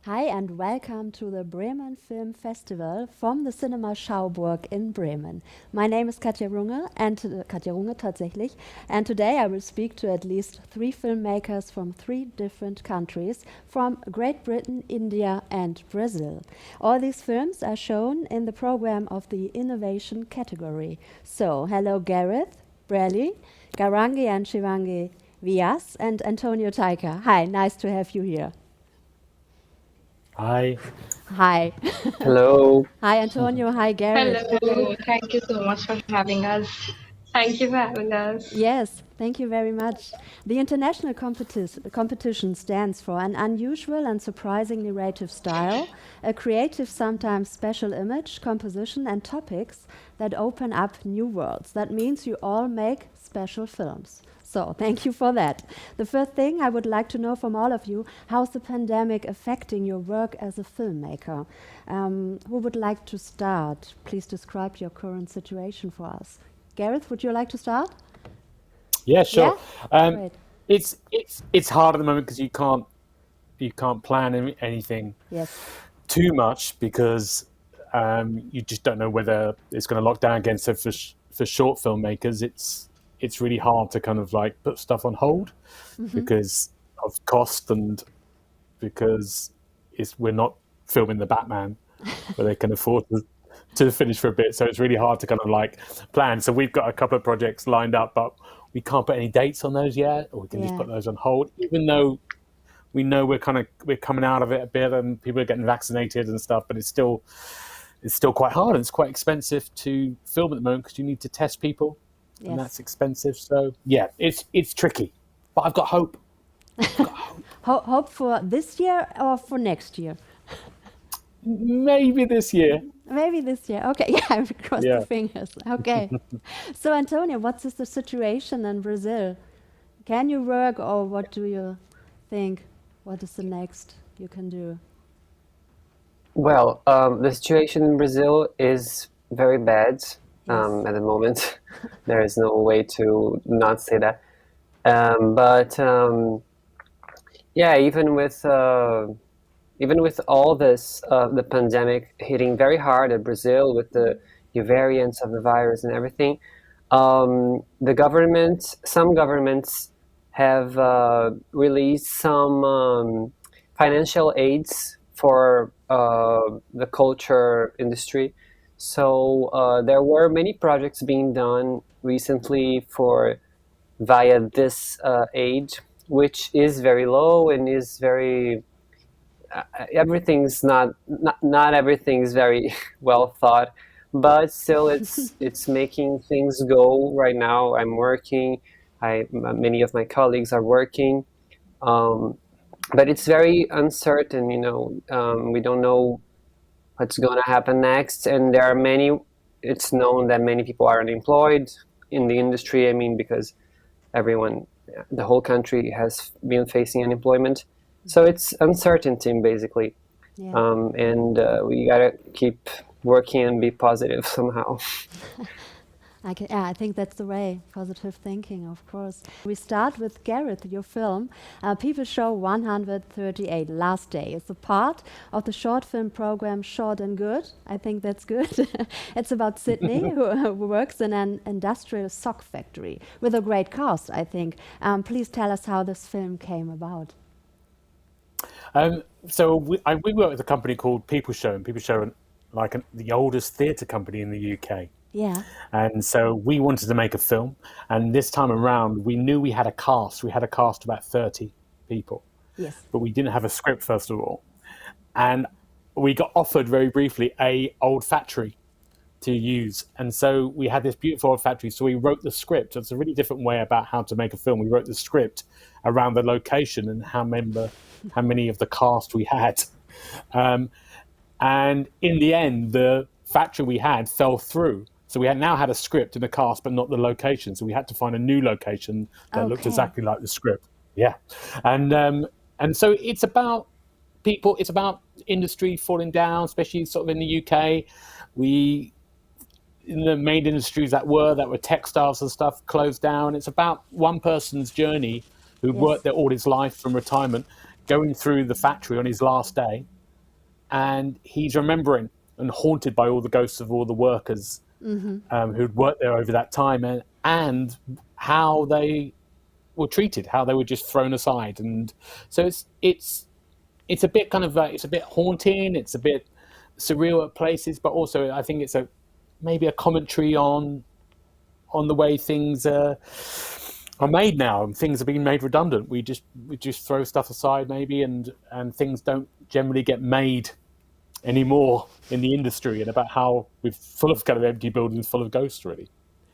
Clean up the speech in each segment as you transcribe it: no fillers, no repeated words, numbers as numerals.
Hi and welcome to the Bremen Film Festival from the Cinema Schauburg in Bremen. My name is Katja Runge, Katja Runge tatsächlich, and today I will speak to at least 3 filmmakers from 3 different countries, from Great Britain, India and Brazil. All these films are shown in the program of the Innovation category. So, hello Gareth, Brally, Garangi and Shivangi Vias and Antonio Taika. Hi, nice to have you here. Hi. Hi. Hello. Hi, Antonio. Hi, Gareth. Hello, thank you so much for having us. Thank you for having us. Yes, thank you very much. The international competition stands for an unusual and surprising narrative style, a creative, sometimes special image, composition, and topics that open up new worlds. That means you all make special films. So, thank you for that. The first thing I would like to know from all of you, how's the pandemic affecting your work as a filmmaker? Who would like to start? Please describe your current situation for us. Gareth, would you like to start? Yeah, sure. Great. It's hard at the moment because you can't plan anything Yes. too much because you just don't know whether it's going to lock down again. So for short filmmakers, it's really hard to kind of like put stuff on hold because of cost and because we're not filming the Batman where they can afford to finish for a bit. So it's really hard to kind of like plan. So we've got a couple of projects lined up, but we can't put any dates on those yet, or we can just put those on hold, even though we know we're coming out of it a bit and people are getting vaccinated and stuff, but it's still quite hard and it's quite expensive to film at the moment because you need to test people. Yes. And that's expensive. So yeah, it's tricky, but I've got hope. Hope for this year or for next year? Maybe this year. Maybe this year. Okay, yeah, I cross the fingers. Okay. So, Antonio, what's the situation in Brazil? Can you work, or what do you think? What is the next you can do? Well, the situation in Brazil is very bad at the moment. There is no way to not say that. But yeah, even with all this, the pandemic hitting very hard at Brazil with the new variants of the virus and everything, some governments have released some financial aids for the culture industry. So there were many projects being done recently via this aid, which is very low and is very everything's not everything's very well thought, but still it's making things go right now. I'm working. Many of my colleagues are working, but it's very uncertain. We don't know what's going to happen next, and there are many. It's known that many people are unemployed in the industry. I mean, because the whole country has been facing unemployment. So it's uncertainty, basically. Yeah. And we gotta keep working and be positive somehow. I think that's the way, positive thinking, of course. We start with Gareth, your film, People Show 138, Last Day. It's a part of the short film program Short and Good. I think that's good. It's about Sydney, who works in an industrial sock factory with a great cast, I think. Please tell us how this film came about. So we work with a company called People Show, and People Show are the oldest theatre company in the UK. Yeah. And so we wanted to make a film, and this time around we knew we had a cast. We had a cast of about 30 people. Yes. But we didn't have a script, first of all. And we got offered very briefly a old factory to use. And so we had this beautiful old factory. So we wrote the script. It's a really different way about how to make a film. We wrote the script around the location and how many of the cast we had. And in the end, the factory we had fell through. So we now had a script and a cast, but not the location. So we had to find a new location that looked exactly like the script. Yeah. And so it's about people, it's about industry falling down, especially sort of in the UK. In the main industries that were textiles and stuff closed down. It's about one person's journey who worked there all his life from retirement, going through the factory on his last day, and he's remembering and haunted by all the ghosts of all the workers who'd worked there over that time, and how they were treated, how they were just thrown aside. And so it's a bit kind of it's a bit haunting, it's a bit surreal at places, but also I think it's maybe a commentary on the way things are made now, and things are being made redundant. We just throw stuff aside maybe, and things don't generally get made anymore in the industry, and about how we're full of kind of empty buildings full of ghosts, really,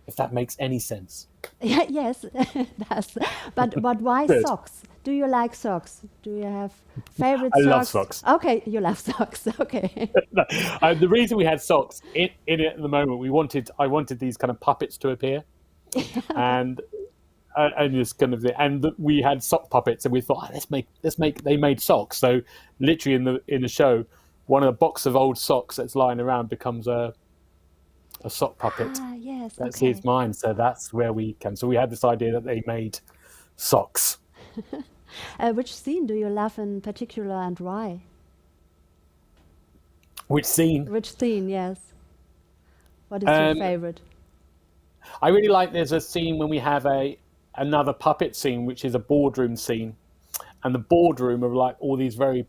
if that makes any sense. Yeah, yes, it does. But why Good. socks? Do you like socks? Do you have favorite I socks? love socks. Okay, you love socks. Okay. The reason we had socks in it at the moment, I wanted these kind of puppets to appear, and just kind of we had sock puppets, and we thought, let's make. They made socks, so literally in the show, one of the box of old socks that's lying around becomes a sock puppet. Ah, yes. That's okay. his mind, so that's where we came. So we had this idea that they made socks. Which scene do you love in particular, and why? Which scene? Which scene? Yes. What is your favorite? I really like. There's a scene when we have another puppet scene, which is a boardroom scene, and the boardroom are like all these very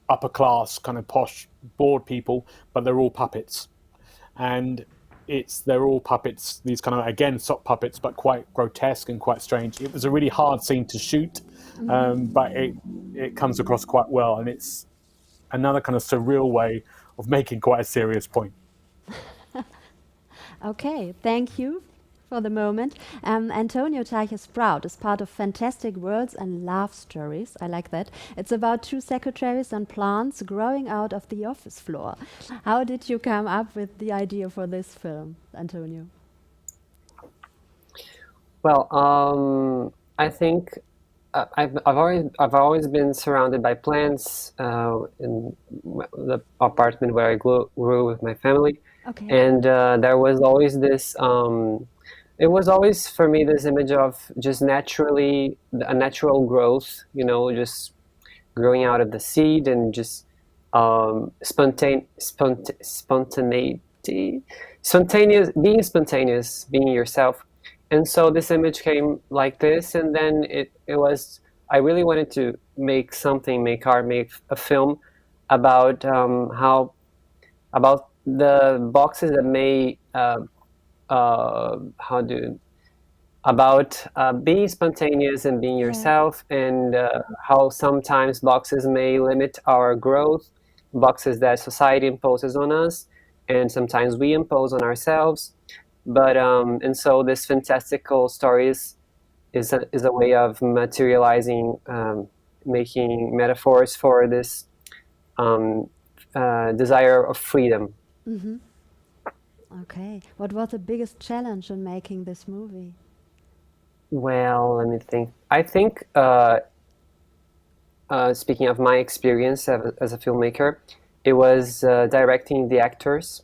upper class kind of posh board people, but they're all puppets, and they're all puppets. These kind of, again, sock puppets, but quite grotesque and quite strange. It was a really hard scene to shoot, but it comes across quite well, and it's another kind of surreal way of making quite a serious point. Okay, thank you for the moment. Antonio Teiches SPROUT is part of Fantastic Worlds and Love Stories. I like that. It's about two secretaries and plants growing out of the office floor. How did you come up with the idea for this film, Antonio? Well, I think I've always been surrounded by plants in the apartment where I grew with my family. Okay. And there was always this, it was always for me this image of just a natural growth, just growing out of the seed and just being spontaneous, being yourself. And so this image came like this, and then I really wanted to make a film about about the boxes that may about being spontaneous and being yourself, and how sometimes boxes may limit our growth, boxes that society imposes on us, and sometimes we impose on ourselves. But and so this fantastical stories is a way of materializing, making metaphors for this desire of freedom. Mm-hmm. Okay. What was the biggest challenge in making this movie? Well, let me think. I think, speaking of my experience as a filmmaker, it was directing the actors,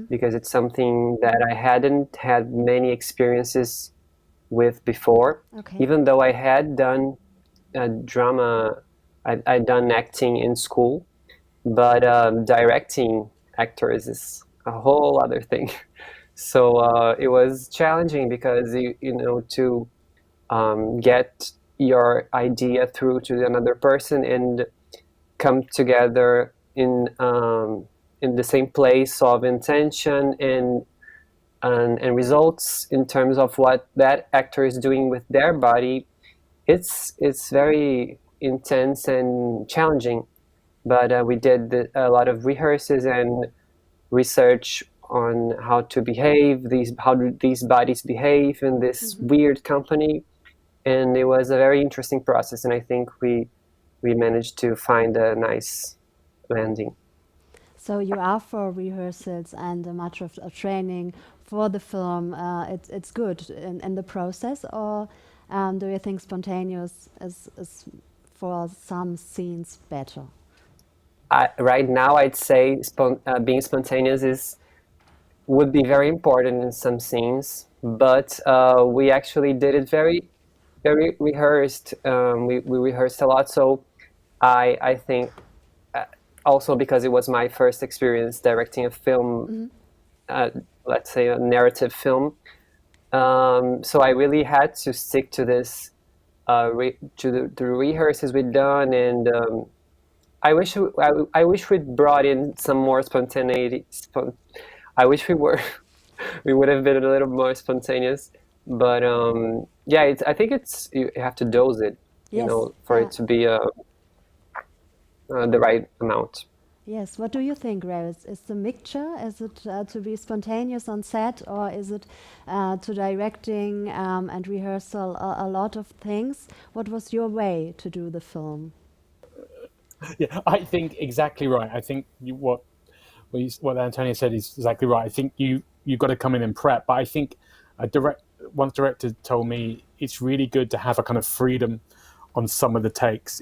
because it's something that I hadn't had many experiences with before. Okay. Even though I had done drama, I'd done acting in school, but directing actors is a whole other thing. So it was challenging because to get your idea through to another person and come together in the same place of intention and results in terms of what that actor is doing with their body. It's very intense and challenging. But we did a lot of rehearsals and research on how to behave, how do these bodies behave in this weird company. And it was a very interesting process, and I think we managed to find a nice landing. So you are for rehearsals and much of training for the film. It's good in the process, or do you think spontaneous is for some scenes better? Right now, I'd say being spontaneous would be very important in some scenes, but we actually did it very, very rehearsed. We rehearsed a lot, so I think also because it was my first experience directing a film, let's say a narrative film. So I really had to stick to this, to the rehearsals we'd done, and I wish we'd brought in some more spontaneity. I wish we would have been a little more spontaneous. But yeah, I think you have to dose it, Yes, for it to be the right amount. Yes, what do you think, Ray? Is the mixture, is it to be spontaneous on set, or is it to directing and rehearsal a lot of things? What was your way to do the film? Yeah, I think exactly right. I think what Antonio said is exactly right. I think you've got to come in and prep, but I think one director told me it's really good to have a kind of freedom on some of the takes.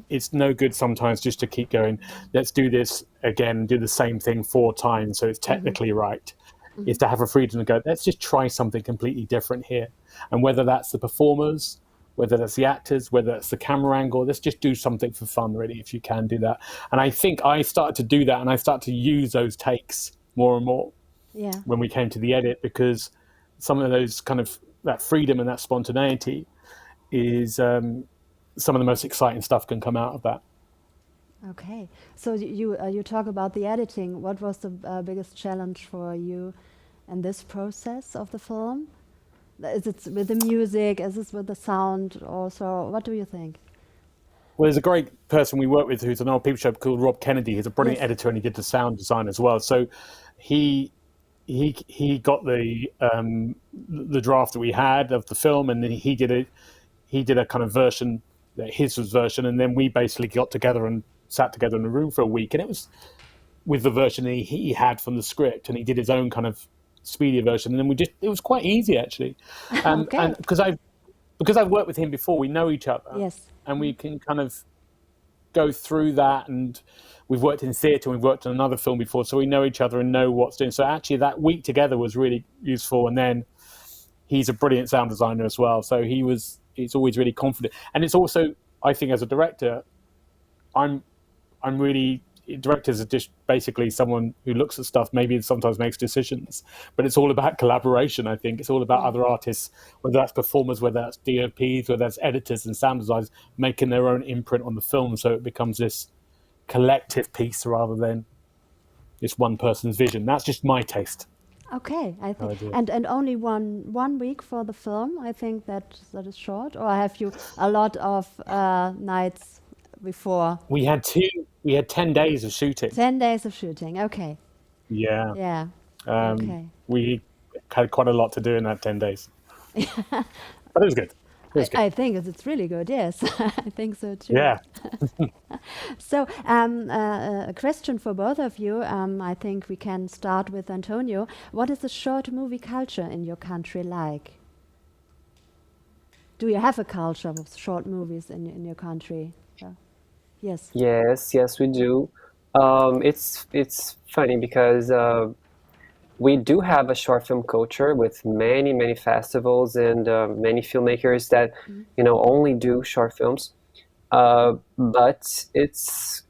It's no good sometimes just to keep going, let's do this again, do the same thing 4 times so it's technically right. Is to have a freedom to go, let's just try something completely different here. And whether that's the performers, whether that's the actors, whether that's the camera angle, let's just do something for fun, really, if you can do that. And I think I started to do that, and I started to use those takes more and more when we came to the edit, because some of those kind of, that freedom and that spontaneity is some of the most exciting stuff can come out of that. Okay, so you talk about the editing. What was the biggest challenge for you in this process of the film? Is it with the music? Is it with the sound also? What do you think? Well, there's a great person we work with who's an old peep show called Rob Kennedy. He's a brilliant editor, and he did the sound design as well. So he got the draft that we had of the film, and then he did a kind of version, his version, and then we basically got together and sat together in a room for a week, and it was with the version he had from the script, and he did his own kind of speedier version, and then it was quite easy actually. And because I've worked with him before, we know each other, and we can kind of go through that, and we've worked in theatre, we've worked on another film before, so we know each other and know what's doing. So actually that week together was really useful. And then he's a brilliant sound designer as well, so he's always really confident. And it's also, I think, as a director, directors are just basically someone who looks at stuff, maybe sometimes makes decisions, but it's all about collaboration. I think it's all about other artists, whether that's performers, whether that's DOPs, whether that's editors and sound designers, making their own imprint on the film, so it becomes this collective piece rather than this one person's vision. That's just my taste. Okay, I think, and only one week for the film. I think that is short. Or have you a lot of nights before? We had 10 days of shooting. 10 days of shooting. Okay. Yeah. Yeah. Okay. We had quite a lot to do in that 10 days. But it was good. I think it's really good. Yes, I think so too. Yeah. So, a question for both of you. I think we can start with Antonio. What is the short movie culture in your country like? Do you have a culture of short movies in your country? Yes. Yes, we do. It's funny because we do have a short film culture with many festivals and many filmmakers that only do short films. But it's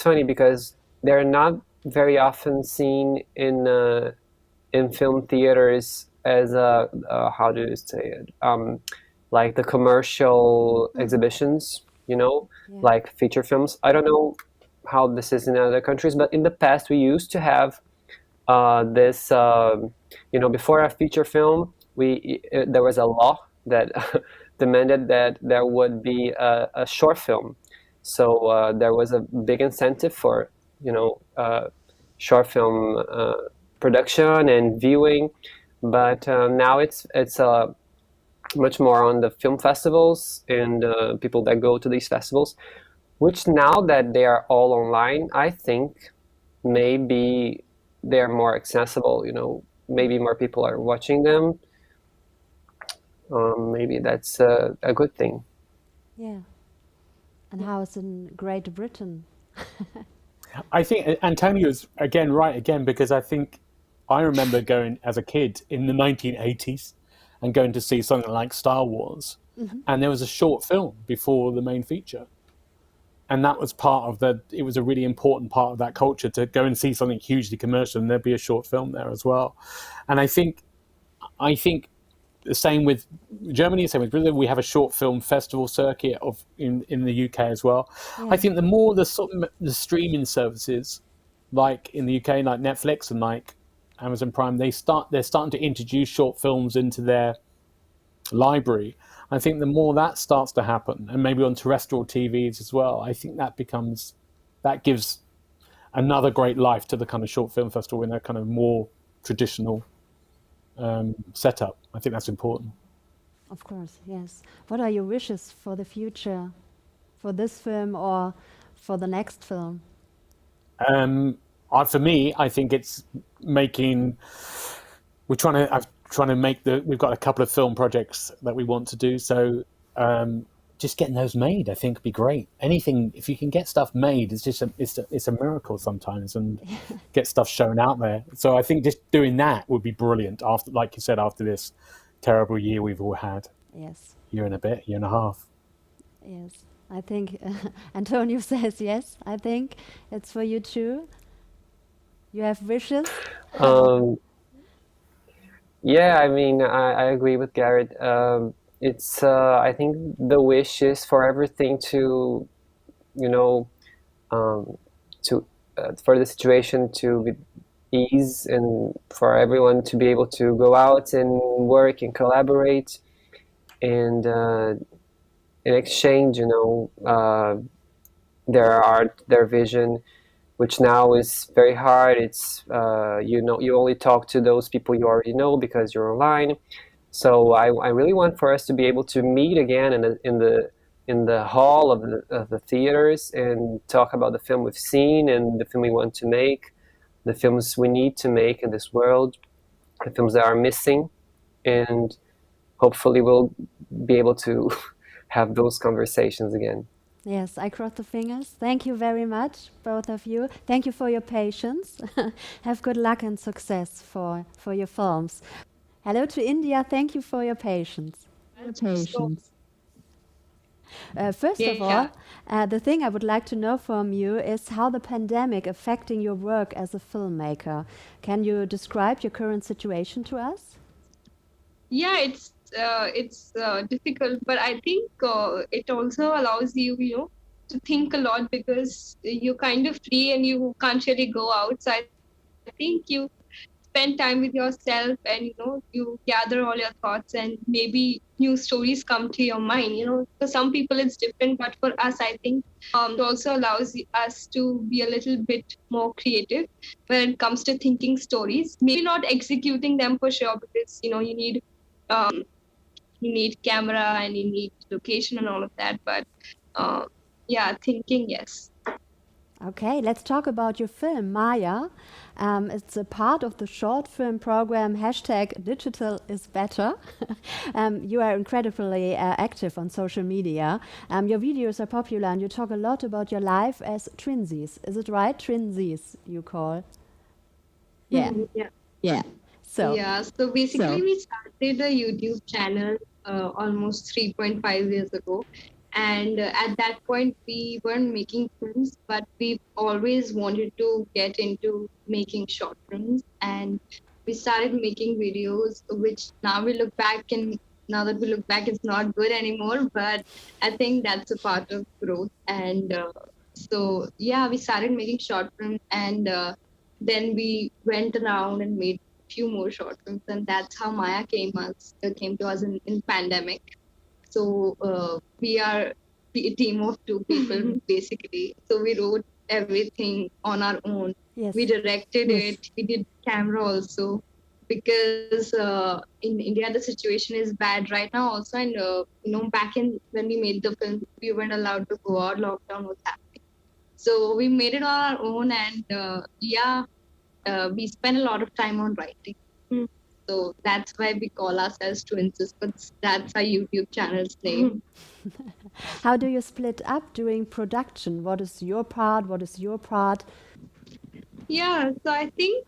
funny because they're not very often seen in film theaters as how do you say it? Like the commercial exhibitions, like feature films. I don't know how this is in other countries, but in the past we used to have this, before a feature film, there was a law that demanded that there would be a short film. So there was a big incentive for, short film production and viewing. But now it's much more on the film festivals and people that go to these festivals, which now that they are all online, I think maybe they're more accessible, maybe more people are watching them. Maybe that's a good thing. Yeah. And how is in Great Britain? I think Antonio's right again, because I think I remember going as a kid in the 1980s and going to see something like Star Wars, and there was a short film before the main feature. and that was part of it was a really important part of that culture to go and see something hugely commercial and there'd be a short film there as well. And I think the same with Germany, the same with Brazil. We have a short film festival circuit in the UK as well. Yeah. I think the more the streaming services, like in the UK, like Netflix and like Amazon Prime, they're starting to introduce short films into their library. I think the more that starts to happen, and maybe on terrestrial TVs as well, I think that gives another great life to the kind of short film festival in a kind of more traditional setup. I think that's important. Of course, yes. What are your wishes for the future, for this film or for the next film? For me, I think it's making. I'm trying to make we've got a couple of film projects that we want to do. So just getting those made, I think, would be great. Anything, if you can get stuff made, it's a miracle sometimes, and get stuff shown out there. So I think just doing that would be brilliant. After, like you said, after this terrible year we've all had. Yes. Year and a half. Yes. I think Antonio says yes. I think it's for you too. You have wishes? Yeah, I mean, I agree with Garrett. It's I think the wish is for everything to, for the situation to ease, and for everyone to be able to go out and work and collaborate and exchange, their art, their vision, which now is very hard. It's you only talk to those people you already know because you're online. So I really want for us to be able to meet again in the hall of the theaters and talk about the film we've seen and the film we want to make, the films we need to make in this world, the films that are missing, and hopefully we'll be able to have those conversations again. Yes, I cross the fingers. Thank you very much, both of you. Thank you for your patience. Have good luck and success for your films. Hello to India. Thank you for your patience. First of all, the thing I would like to know from you is how the pandemic affecting your work as a filmmaker. Can you describe your current situation to us? Yeah, it's difficult, but I think it also allows you, to think a lot, because you're kind of free and you can't really go out. So I think you spend time with yourself, and you gather all your thoughts, and maybe new stories come to your mind. For some people it's different, but for us, I think it also allows us to be a little bit more creative when it comes to thinking stories. Maybe not executing them for sure, because you need camera and you need location and all of that, but thinking, yes. Okay, let's talk about your film, Maya. It's a part of the short film program #Digital is Better. You are incredibly active on social media. Your videos are popular and you talk a lot about your life as twinsies. Is it right? Twinsies, you call? Yeah. Yeah. So Basically we started a YouTube channel almost 3.5 years ago. And at that point, we weren't making films, but we always wanted to get into making short films. And we started making videos, which now that we look back, it's not good anymore. But I think that's a part of growth. And we started making short films, and then we went around and made a few more short films. And that's how Maya came to us in pandemic. So we are a team of 2 people, basically. So we wrote everything on our own. Yes. We directed it. We did camera also, because in India the situation is bad right now also. And back when we made the film, we weren't allowed to go out. Lockdown was happening. So we made it on our own, and we spent a lot of time on writing. So that's why we call ourselves twins, but that's our YouTube channel's name. How do you split up during production? What is your part? What is your part? Yeah, so I think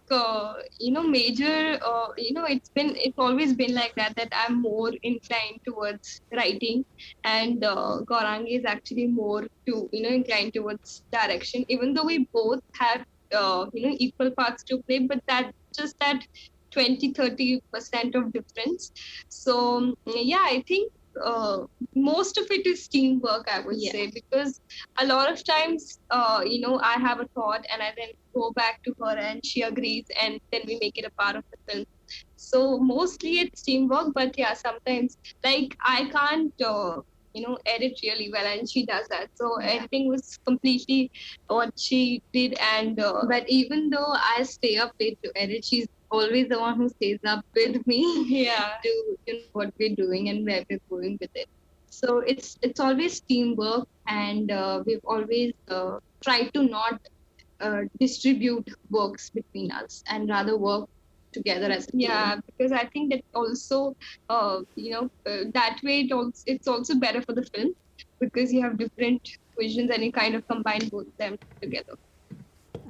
major it's always been like that I'm more inclined towards writing, and Gaurangi is actually more to inclined towards direction. Even though we both have equal parts to play, but that just that 20-30% of difference. So yeah, I think most of it is teamwork, I would say, because a lot of times I have a thought and I then go back to her and she agrees, and then we make it a part of the film. So mostly it's teamwork, but yeah, sometimes like I can't edit really well, and she does that. So editing was completely what she did, and but even though I stay up late to edit, she's always the one who stays up with me to what we're doing and where we're going with it. So it's always teamwork, and we've always tried to not distribute works between us and rather work together as a team. Yeah, because I think that also that way it's also better for the film, because you have different visions and you kind of combine both them together.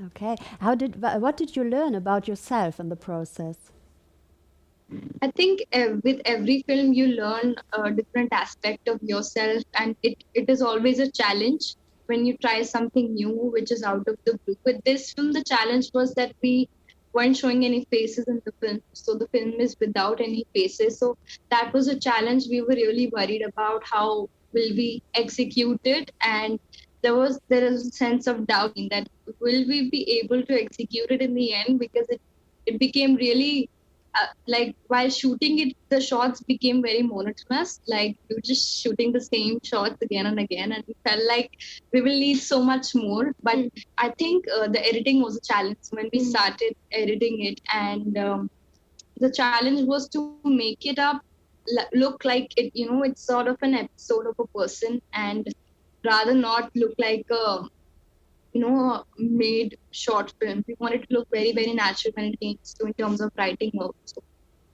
Okay. What did you learn about yourself in the process? I think with every film you learn a different aspect of yourself, and it is always a challenge when you try something new which is out of the blue. With this film, the challenge was that we weren't showing any faces in the film, so the film is without any faces. So that was a challenge. We were really worried about how will we execute it, and there is a sense of doubt in that will we be able to execute it in the end, because it became really like while shooting it, the shots became very monotonous. Like you're just shooting the same shots again and again, and we felt like we will need so much more. But I think the editing was a challenge when we started editing it, and the challenge was to make it up look like it. It's sort of an episode of a person, and rather not look like a made short film. We want it to look very, very natural when it comes to in terms of writing also.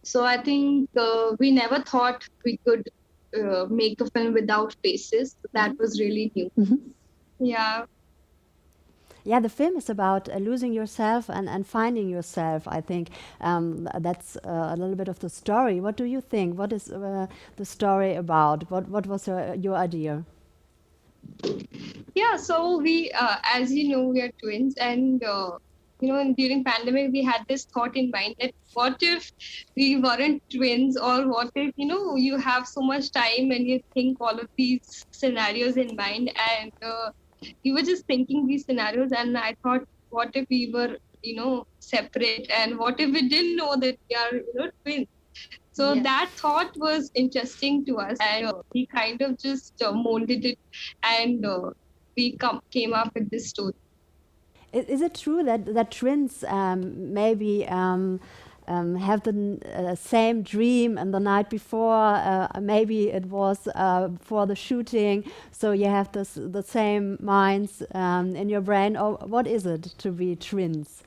So I think we never thought we could make a film without faces. That was really new. Yeah. Yeah, the film is about losing yourself and finding yourself. I think that's a little bit of the story. What do you think? What is the story about? What was your idea? Yeah, so we, as you know, we are twins, and during pandemic we had this thought in mind that what if we weren't twins, or what if you have so much time and you think all of these scenarios in mind, and we were just thinking these scenarios, and I thought, what if we were separate, and what if we didn't know that we are twins? So that thought was interesting to us, and we kind of just molded it, and we came up with this story. Is it true that twins maybe have the same dream and the night before? Maybe it was for the shooting, so you have the same minds in your brain. Or what is it to be twins?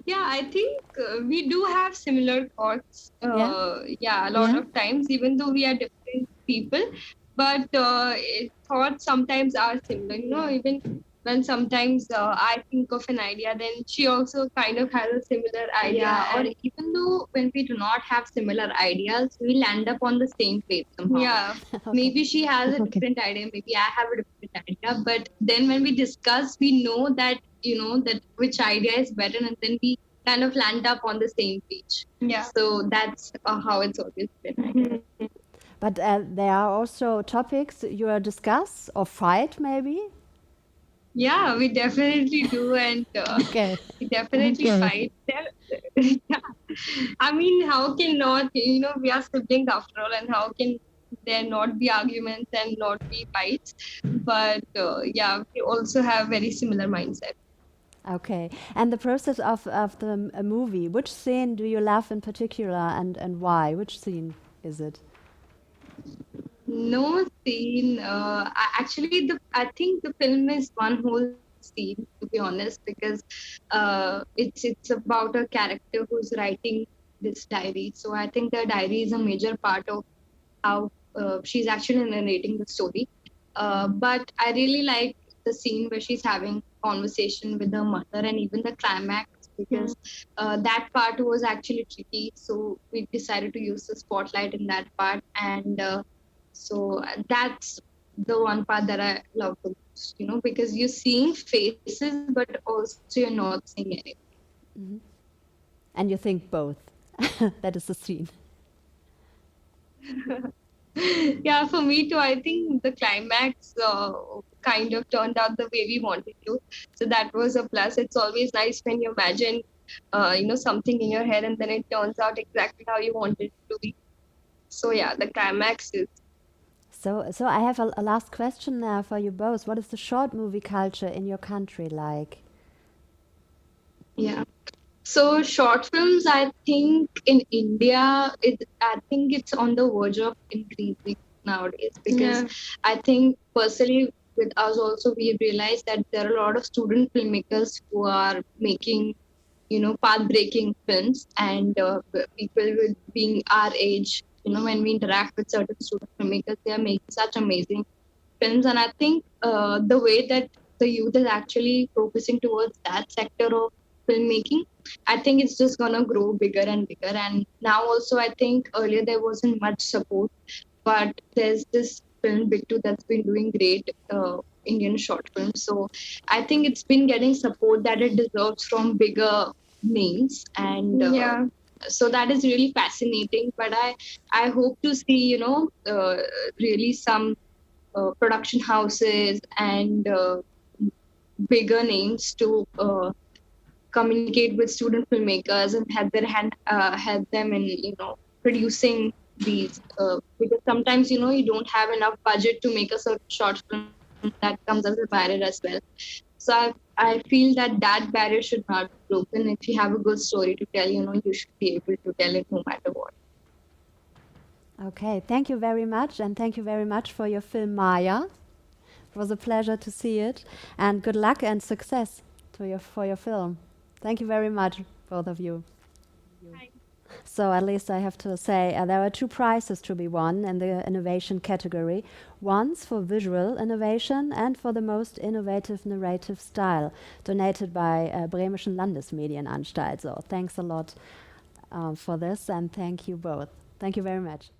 Yeah, I think we do have similar thoughts. A lot of times, even though we are different people, but thoughts sometimes are similar. Even when sometimes I think of an idea, then she also kind of has a similar idea. Yeah, or even though when we do not have similar ideas, we land up on the same page somehow. Yeah, maybe she has a different idea, maybe I have a different idea, but then when we discuss, we know that that which idea is better, and then we kind of land up on the same page. Yeah. So that's how it's always been. But there are also topics you discuss or fight, maybe? Yeah, we definitely do, and we definitely fight. Yeah. I mean, how can not, we are siblings after all, and how can there not be arguments and not be fights? But yeah, we also have very similar mindset. Okay. And the process of the movie, which scene do you love in particular, and why? Which scene is it? No scene. I think the film is one whole scene, to be honest, because it's about a character who's writing this diary. So I think the diary is a major part of how she's actually narrating the story. But I really like the scene where she's having conversation with the mother and even the climax, because that part was actually tricky. So we decided to use the spotlight in that part, and so that's the one part that I love the most, because you're seeing faces, but also you're not seeing anything. And you think both. That is the scene. Yeah, for me too. I think the climax kind of turned out the way we wanted to. So that was a plus. It's always nice when you imagine, something in your head and then it turns out exactly how you want it to be. So yeah, the climax is. So I have a last question for you both. What is the short movie culture in your country like? Yeah. So short films, I think in India, I think it's on the verge of increasing nowadays, because I think personally with us also we realized that there are a lot of student filmmakers who are making, path-breaking films, and people with being our age, when we interact with certain student filmmakers, they are making such amazing films, and I think the way that the youth is actually focusing towards that sector of filmmaking, I think it's just gonna grow bigger and bigger. And now also, I think earlier there wasn't much support, but there's this film Big Two that's been doing great Indian short films. So I think it's been getting support that it deserves from bigger names, and so that is really fascinating. But I hope to see really some production houses and bigger names to communicate with student filmmakers and help them in producing these, because sometimes you don't have enough budget to make a certain short film. That comes as a barrier as well. So I feel that barrier should not be broken. If you have a good story to tell, you should be able to tell it no matter what. Okay, thank you very much, and thank you very much for your film Maya. It was a pleasure to see it, and good luck and success for your film. Thank you very much, both of you. Hi. So at least I have to say there are 2 prizes to be won in the innovation category. One's for visual innovation and for the most innovative narrative style, donated by Bremischen Landesmedienanstalt. So thanks a lot for this, and thank you both. Thank you very much.